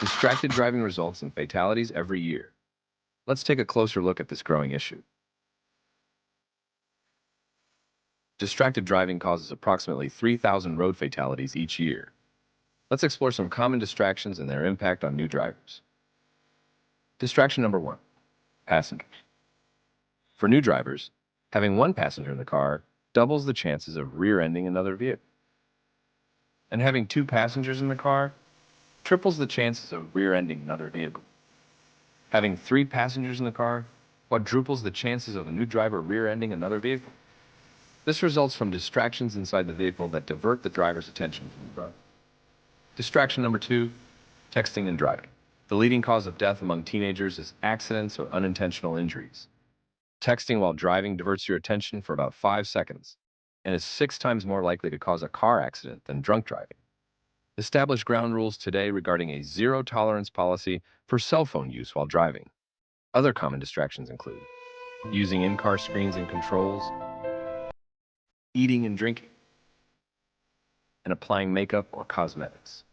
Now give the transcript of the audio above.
Distracted driving results in fatalities every year. Let's take a closer look at this growing issue. Distracted driving causes approximately 3,000 road fatalities each year. Let's explore some common distractions and their impact on new drivers. Distraction number one, passengers. For new drivers, having one passenger in the car doubles the chances of rear-ending another vehicle. And having two passengers in the car triples the chances of rear-ending another vehicle. Having three passengers in the car quadruples the chances of a new driver rear-ending another vehicle. This results from distractions inside the vehicle that divert the driver's attention from the road. Distraction number two, texting and driving. The leading cause of death among teenagers is accidents or unintentional injuries. Texting while driving diverts your attention for about 5 seconds and is 6 times more likely to cause a car accident than drunk driving. Establish ground rules today regarding a zero-tolerance policy for cell phone use while driving. Other common distractions include using in-car screens and controls, eating and drinking, and applying makeup or cosmetics.